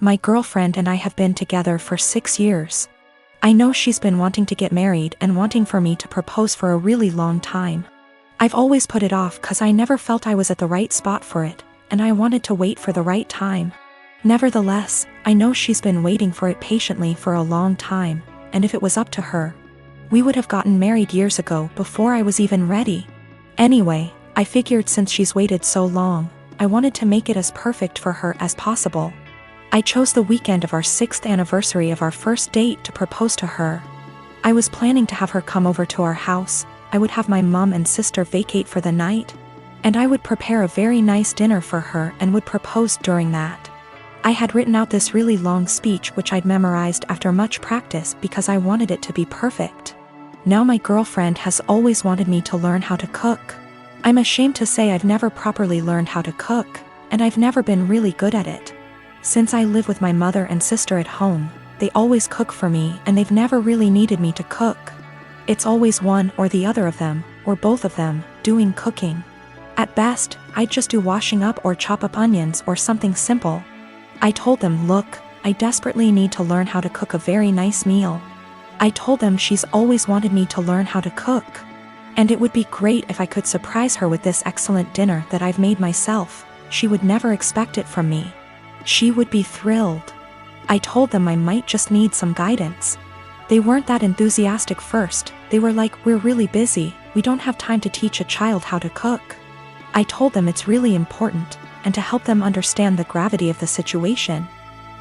My girlfriend and I have been together for 6 years. I know she's been wanting to get married and wanting for me to propose for a really long time. I've always put it off cause I never felt I was at the right spot for it, and I wanted to wait for the right time. Nevertheless, I know she's been waiting for it patiently for a long time, and if it was up to her, we would have gotten married years ago before I was even ready. Anyway, I figured since she's waited so long, I wanted to make it as perfect for her as possible. I chose the weekend of our 6th anniversary of our first date to propose to her. I was planning to have her come over to our house, I would have my mom and sister vacate for the night, and I would prepare a very nice dinner for her and would propose during that. I had written out this really long speech which I'd memorized after much practice because I wanted it to be perfect. Now my girlfriend has always wanted me to learn how to cook. I'm ashamed to say I've never properly learned how to cook, and I've never been really good at it. Since I live with my mother and sister at home, they always cook for me and they've never really needed me to cook. It's always one or the other of them, or both of them, doing cooking. At best, I'd just do washing up or chop up onions or something simple. I told them, look, I desperately need to learn how to cook a very nice meal. I told them she's always wanted me to learn how to cook, and it would be great if I could surprise her with this excellent dinner that I've made myself. She would never expect it from me. She would be thrilled. I told them I might just need some guidance. They weren't that enthusiastic first, they were like, we're really busy, we don't have time to teach a child how to cook. I told them it's really important, and to help them understand the gravity of the situation.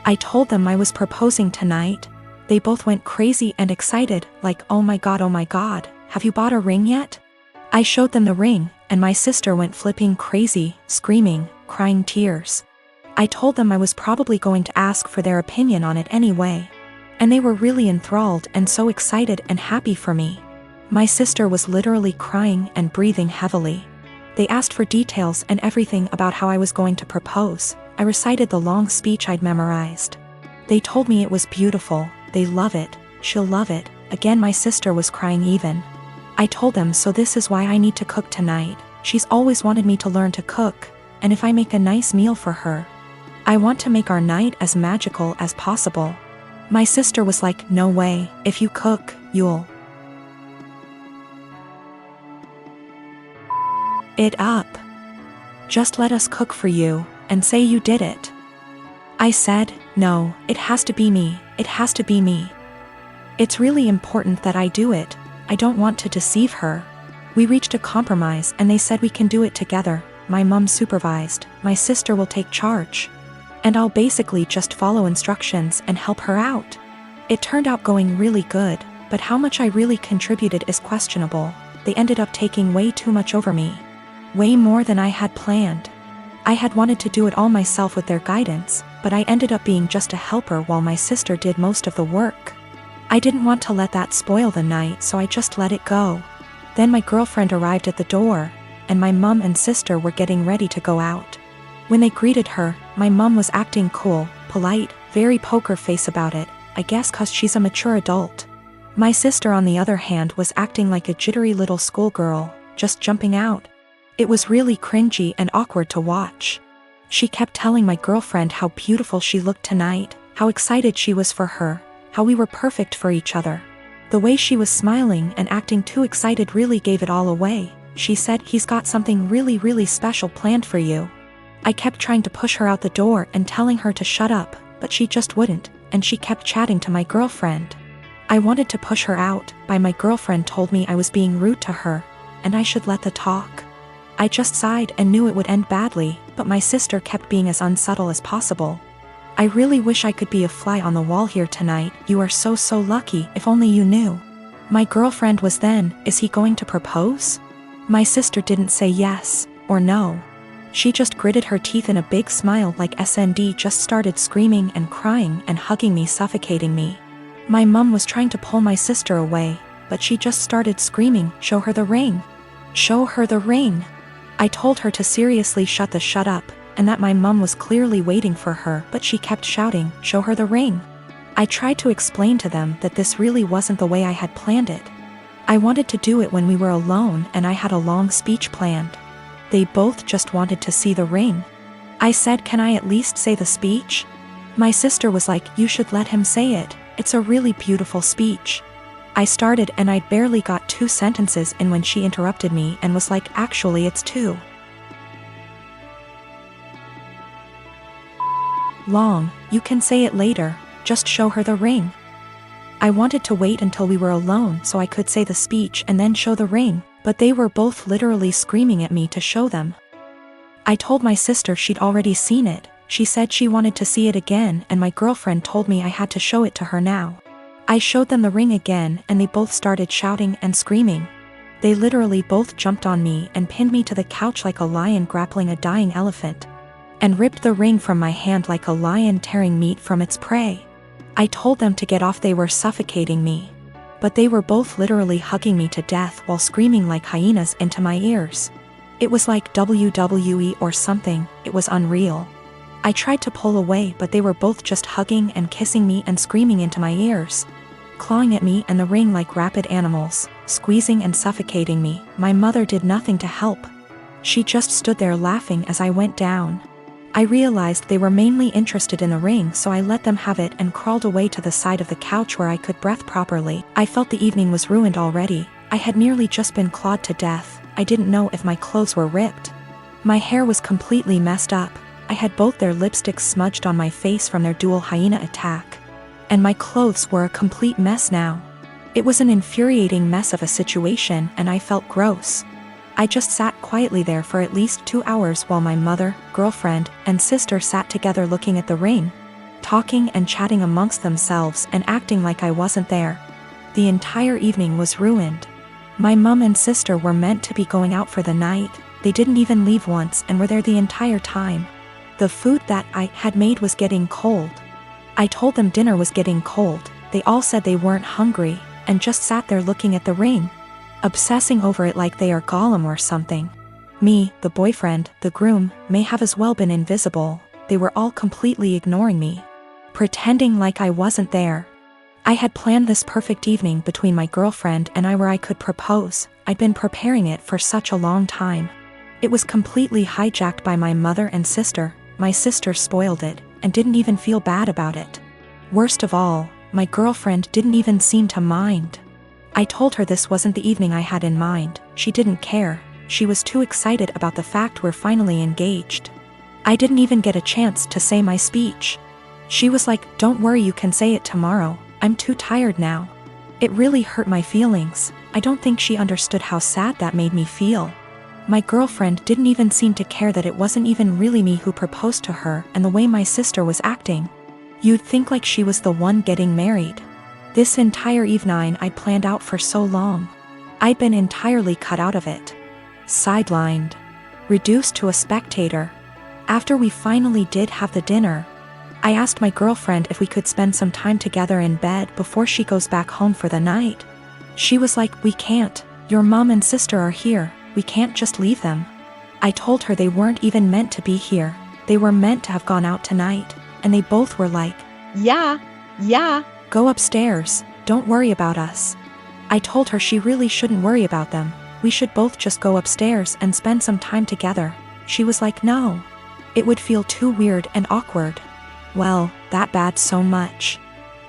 I told them I was proposing tonight. They both went crazy and excited, like, oh my god, have you bought a ring yet? I showed them the ring, and my sister went flipping crazy, screaming, crying tears. I told them I was probably going to ask for their opinion on it anyway. And they were really enthralled and so excited and happy for me. My sister was literally crying and breathing heavily. They asked for details and everything about how I was going to propose. I recited the long speech I'd memorized. They told me it was beautiful, they love it, she'll love it. Again my sister was crying even. I told them so this is why I need to cook tonight. She's always wanted me to learn to cook, and if I make a nice meal for her, I want to make our night as magical as possible. My sister was like, no way, if you cook, you'll it up. Just let us cook for you, and say you did it. I said, no, it has to be me, it has to be me. It's really important that I do it, I don't want to deceive her. We reached a compromise and they said we can do it together. My mom supervised, my sister will take charge. And I'll basically just follow instructions and help her out. It turned out going really good, but how much I really contributed is questionable. They ended up taking way too much over me. Way more than I had planned. I had wanted to do it all myself with their guidance, but I ended up being just a helper while my sister did most of the work. I didn't want to let that spoil the night, so I just let it go. Then my girlfriend arrived at the door, and my mom and sister were getting ready to go out. When they greeted her, my mom was acting cool, polite, very poker face about it, I guess cause she's a mature adult. My sister on the other hand was acting like a jittery little schoolgirl, just jumping out. It was really cringy and awkward to watch. She kept telling my girlfriend how beautiful she looked tonight, how excited she was for her, how we were perfect for each other. The way she was smiling and acting too excited really gave it all away. She said, he's got something really special planned for you. I kept trying to push her out the door and telling her to shut up, but she just wouldn't, and she kept chatting to my girlfriend. I wanted to push her out, but my girlfriend told me I was being rude to her, and I should let the talk. I just sighed and knew it would end badly, but my sister kept being as unsubtle as possible. I really wish I could be a fly on the wall here tonight, you are so lucky, if only you knew. My girlfriend was then, is he going to propose? My sister didn't say yes, or no. She just gritted her teeth in a big smile like SND just started screaming and crying and hugging me, suffocating me. My mom was trying to pull my sister away, but she just started screaming, show her the ring. Show her the ring. I told her to seriously shut up, and that my mom was clearly waiting for her, but she kept shouting, show her the ring. I tried to explain to them that this really wasn't the way I had planned it. I wanted to do it when we were alone and I had a long speech planned. They both just wanted to see the ring. I said, can I at least say the speech? My sister was like, "You should let him say it. It's a really beautiful speech." I started and I'd barely got 2 sentences in when she interrupted me and was like, "Actually, it's 2 long. You can say it later. Just show her the ring." I wanted to wait until we were alone so I could say the speech and then show the ring, but they were both literally screaming at me to show them. I told my sister she'd already seen it. She said she wanted to see it again, and my girlfriend told me I had to show it to her now. I showed them the ring again and they both started shouting and screaming. They literally both jumped on me and pinned me to the couch like a lion grappling a dying elephant, and ripped the ring from my hand like a lion tearing meat from its prey. I told them to get off, they were suffocating me. But they were both literally hugging me to death while screaming like hyenas into my ears. It was like WWE or something. It was unreal. I tried to pull away, but they were both just hugging and kissing me and screaming into my ears, clawing at me and the ring like rabid animals, squeezing and suffocating me. My mother did nothing to help. She just stood there laughing as I went down. I realized they were mainly interested in the ring, so I let them have it and crawled away to the side of the couch where I could breathe properly. I felt the evening was ruined already. I had nearly just been clawed to death. I didn't know if my clothes were ripped. My hair was completely messed up. I had both their lipsticks smudged on my face from their dual hyena attack. And my clothes were a complete mess now. It was an infuriating mess of a situation and I felt gross. I just sat quietly there for at least 2 hours while my mother, girlfriend, and sister sat together looking at the ring, talking and chatting amongst themselves and acting like I wasn't there. The entire evening was ruined. My mom and sister were meant to be going out for the night. They didn't even leave once and were there the entire time. The food that I had made was getting cold. I told them dinner was getting cold. They all said they weren't hungry and just sat there looking at the ring, obsessing over it like they are Gollum or something. Me, the boyfriend, the groom, may have as well been invisible. They were all completely ignoring me, pretending like I wasn't there. I had planned this perfect evening between my girlfriend and I where I could propose. I'd been preparing it for such a long time. It was completely hijacked by my mother and sister. My sister spoiled it and didn't even feel bad about it. Worst of all, my girlfriend didn't even seem to mind. I told her this wasn't the evening I had in mind. She didn't care. She was too excited about the fact we're finally engaged. I didn't even get a chance to say my speech. She was like, "Don't worry, you can say it tomorrow. I'm too tired now." It really hurt my feelings. I don't think she understood how sad that made me feel. My girlfriend didn't even seem to care that it wasn't even really me who proposed to her, and the way my sister was acting, you'd think like she was the one getting married. This entire evening I'd planned out for so long. I'd been entirely cut out of it. Sidelined. Reduced to a spectator. After we finally did have the dinner, I asked my girlfriend if we could spend some time together in bed before she goes back home for the night. She was like, "We can't. Your mom and sister are here. We can't just leave them." I told her they weren't even meant to be here. They were meant to have gone out tonight, and they both were like, Yeah, go upstairs, don't worry about us." I told her she really shouldn't worry about them. We should both just go upstairs and spend some time together. She was like, "No. It would feel too weird and awkward." Well, that bad so much.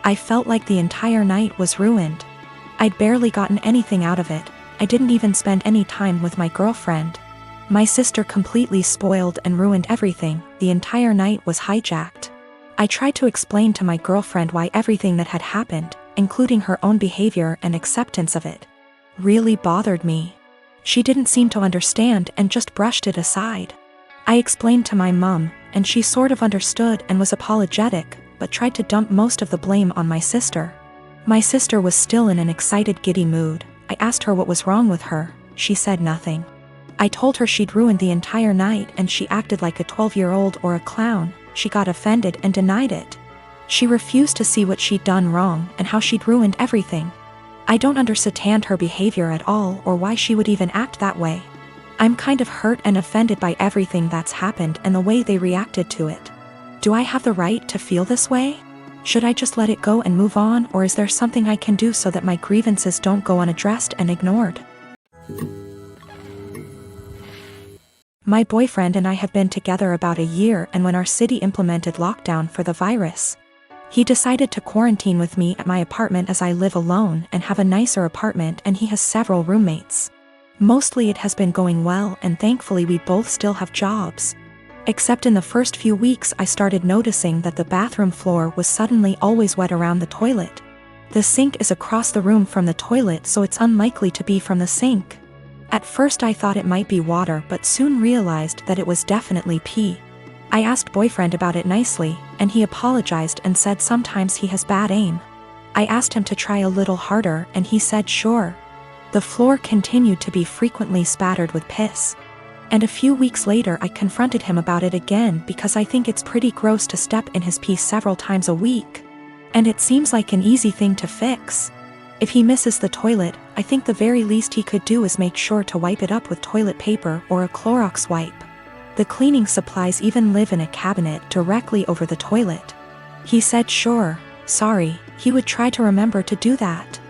I felt like the entire night was ruined. I'd barely gotten anything out of it. I didn't even spend any time with my girlfriend. My sister completely spoiled and ruined everything. The entire night was hijacked. I tried to explain to my girlfriend why everything that had happened, including her own behavior and acceptance of it, really bothered me. She didn't seem to understand and just brushed it aside. I explained to my mom, and she sort of understood and was apologetic, but tried to dump most of the blame on my sister. My sister was still in an excited, giddy mood. I asked her what was wrong with her. She said nothing. I told her she'd ruined the entire night and she acted like a 12-year-old or a clown. She got offended and denied it. She refused to see what she'd done wrong and how she'd ruined everything. I don't understand her behavior at all or why she would even act that way. I'm kind of hurt and offended by everything that's happened and the way they reacted to it. Do I have the right to feel this way? Should I just let it go and move on, or is there something I can do so that my grievances don't go unaddressed and ignored? My boyfriend and I have been together about a year, and when our city implemented lockdown for the virus, he decided to quarantine with me at my apartment as I live alone and have a nicer apartment, and he has several roommates. Mostly it has been going well, and thankfully we both still have jobs. Except in the first few weeks I started noticing that the bathroom floor was suddenly always wet around the toilet. The sink is across the room from the toilet, so it's unlikely to be from the sink. At first I thought it might be water, but soon realized that it was definitely pee. I asked boyfriend about it nicely, and he apologized and said sometimes he has bad aim. I asked him to try a little harder, and he said sure. The floor continued to be frequently spattered with piss. And a few weeks later I confronted him about it again because I think it's pretty gross to step in his pee several times a week. And it seems like an easy thing to fix. If he misses the toilet, I think the very least he could do is make sure to wipe it up with toilet paper or a Clorox wipe. The cleaning supplies even live in a cabinet directly over the toilet. He said sure, sorry, he would try to remember to do that.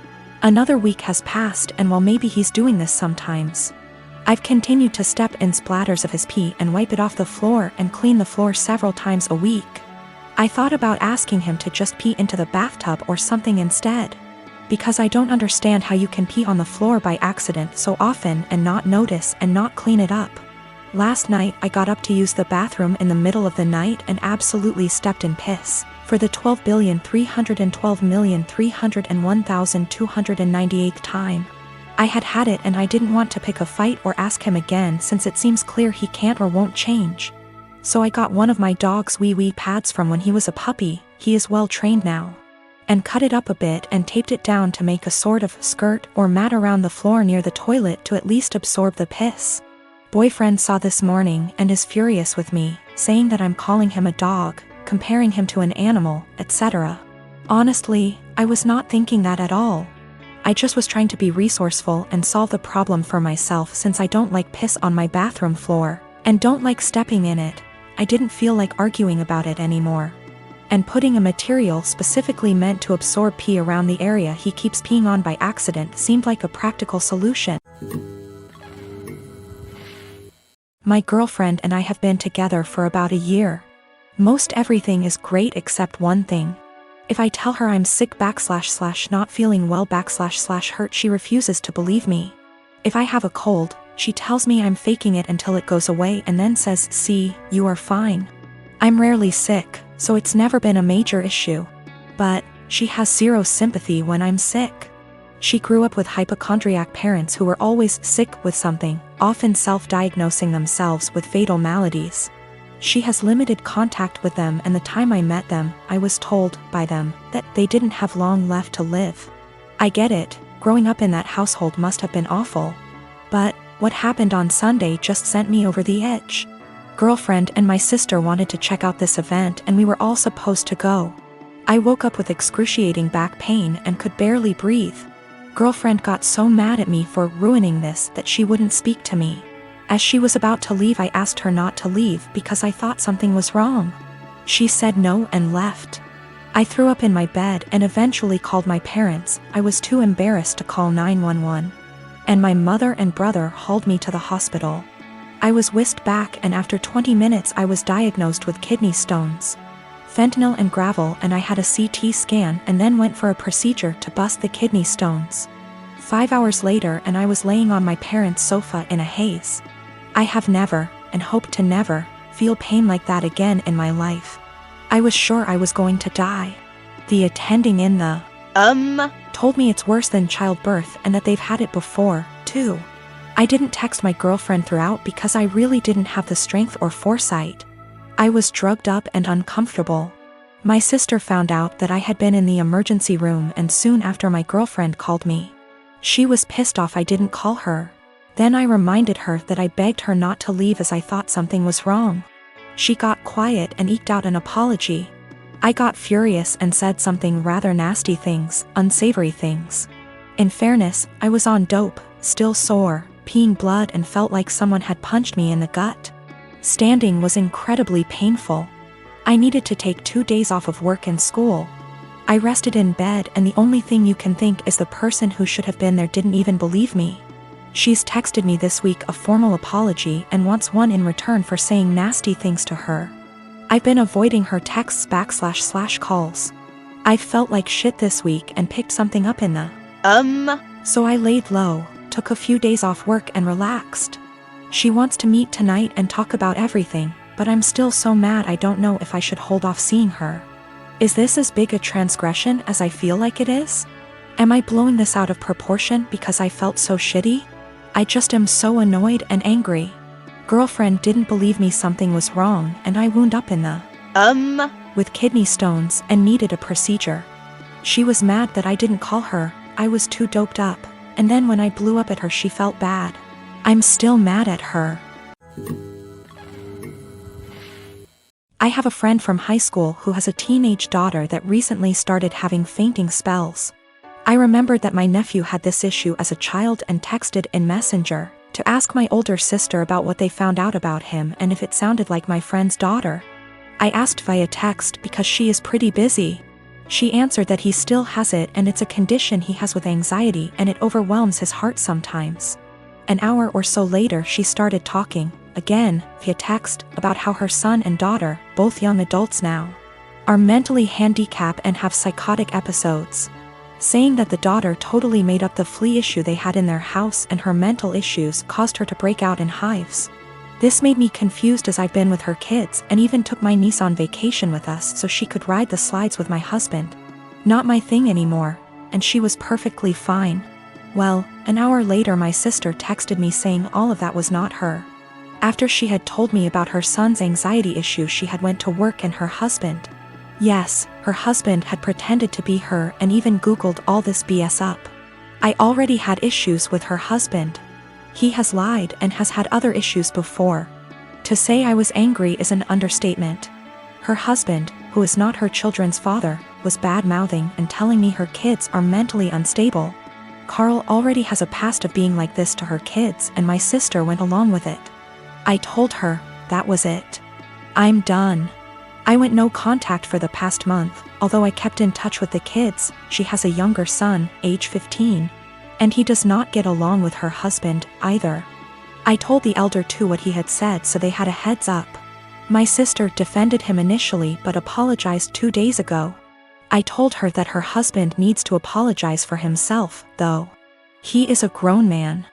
Another week has passed, and while maybe he's doing this sometimes, I've continued to step in splatters of his pee and wipe it off the floor and clean the floor several times a week. I thought about asking him to just pee into the bathtub or something instead, because I don't understand how you can pee on the floor by accident so often and not notice and not clean it up. Last night I got up to use the bathroom in the middle of the night and absolutely stepped in piss for the 12,312,301,298th time. I had it, and I didn't want to pick a fight or ask him again since it seems clear he can't or won't change. So I got one of my dog's wee pads from when he was a puppy, he is well trained now, and cut it up a bit and taped it down to make a sort of skirt or mat around the floor near the toilet to at least absorb the piss. Boyfriend saw this morning and is furious with me, saying that I'm calling him a dog, comparing him to an animal, etc. Honestly, I was not thinking that at all. I just was trying to be resourceful and solve the problem for myself since I don't like piss on my bathroom floor, and don't like stepping in it. I didn't feel like arguing about it anymore. And putting a material specifically meant to absorb pee around the area he keeps peeing on by accident seemed like a practical solution. My girlfriend and I have been together for about a year. Most everything is great except one thing. If I tell her I'm sick / not feeling well / hurt, she refuses to believe me. If I have a cold, she tells me I'm faking it until it goes away and then says, "See, you are fine." I'm rarely sick, so it's never been a major issue. But she has zero sympathy when I'm sick. She grew up with hypochondriac parents who were always sick with something, often self-diagnosing themselves with fatal maladies. She has limited contact with them, and the time I met them, I was told by them that they didn't have long left to live. I get it, growing up in that household must have been awful. But what happened on Sunday just sent me over the edge. Girlfriend and my sister wanted to check out this event, and we were all supposed to go. I woke up with excruciating back pain and could barely breathe. Girlfriend got so mad at me for ruining this that she wouldn't speak to me. As she was about to leave, I asked her not to leave because I thought something was wrong. She said no and left. I threw up in my bed and eventually called my parents. I was too embarrassed to call 911. And my mother and brother hauled me to the hospital. I was whisked back, and after 20 minutes I was diagnosed with kidney stones, fentanyl and gravel, and I had a CT scan and then went for a procedure to bust the kidney stones. 5 hours later and I was laying on my parents' sofa in a haze. I have never, and hope to never, feel pain like that again in my life. I was sure I was going to die. The attending in the told me it's worse than childbirth and that they've had it before, too. I didn't text my girlfriend throughout because I really didn't have the strength or foresight. I was drugged up and uncomfortable. My sister found out that I had been in the emergency room, and soon after my girlfriend called me. She was pissed off I didn't call her. Then I reminded her that I begged her not to leave as I thought something was wrong. She got quiet and eked out an apology. I got furious and said something rather nasty things, unsavory things. In fairness, I was on dope, still sore, peeing blood, and felt like someone had punched me in the gut. Standing was incredibly painful. I needed to take 2 days off of work and school. I rested in bed, and the only thing you can think is the person who should have been there didn't even believe me. She's texted me this week a formal apology and wants one in return for saying nasty things to her. I've been avoiding her texts / calls. I've felt like shit this week and picked something up in the So I laid low, took a few days off work and relaxed. She wants to meet tonight and talk about everything, but I'm still so mad I don't know if I should hold off seeing her. Is this as big a transgression as I feel like it is? Am I blowing this out of proportion because I felt so shitty? I just am so annoyed and angry. Girlfriend didn't believe me something was wrong and I wound up in the with kidney stones and needed a procedure. She was mad that I didn't call her, I was too doped up, and then when I blew up at her she felt bad. I'm still mad at her. I have a friend from high school who has a teenage daughter that recently started having fainting spells. I remembered that my nephew had this issue as a child and texted in Messenger to ask my older sister about what they found out about him and if it sounded like my friend's daughter. I asked via text because she is pretty busy. She answered that he still has it and it's a condition he has with anxiety and it overwhelms his heart sometimes. An hour or so later she started talking, again, via text, about how her son and daughter, both young adults now, are mentally handicapped and have psychotic episodes. Saying that the daughter totally made up the flea issue they had in their house and her mental issues caused her to break out in hives. This made me confused as I've been with her kids and even took my niece on vacation with us so she could ride the slides with my husband. Not my thing anymore, and she was perfectly fine. Well, an hour later my sister texted me saying all of that was not her. After she had told me about her son's anxiety issue she had went to work and her husband. Yes, her husband had pretended to be her and even Googled all this BS up. I already had issues with her husband. He has lied and has had other issues before. To say I was angry is an understatement. Her husband, who is not her children's father, was bad-mouthing and telling me her kids are mentally unstable. Carl already has a past of being like this to her kids and my sister went along with it. I told her, that was it. I'm done. I went no contact for the past month, although I kept in touch with the kids. She has a younger son, age 15. And he does not get along with her husband, either. I told the elder too what he had said so they had a heads up. My sister defended him initially but apologized 2 days ago. I told her that her husband needs to apologize for himself, though. He is a grown man.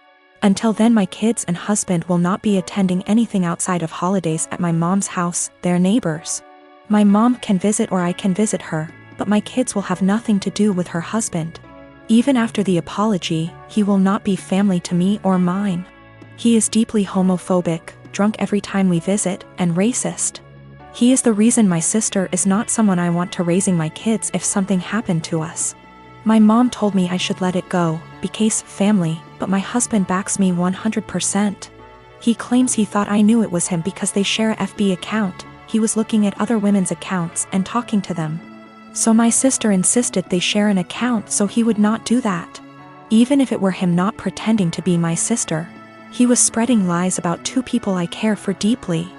Until then my kids and husband will not be attending anything outside of holidays at my mom's house, their neighbors. My mom can visit or I can visit her, but my kids will have nothing to do with her husband. Even after the apology, he will not be family to me or mine. He is deeply homophobic, drunk every time we visit, and racist. He is the reason my sister is not someone I want to raising my kids if something happened to us. My mom told me I should let it go, because family, but my husband backs me 100%. He claims he thought I knew it was him because they share a FB account. He was looking at other women's accounts and talking to them. So my sister insisted they share an account so he would not do that. Even if it were him not pretending to be my sister. He was spreading lies about two people I care for deeply.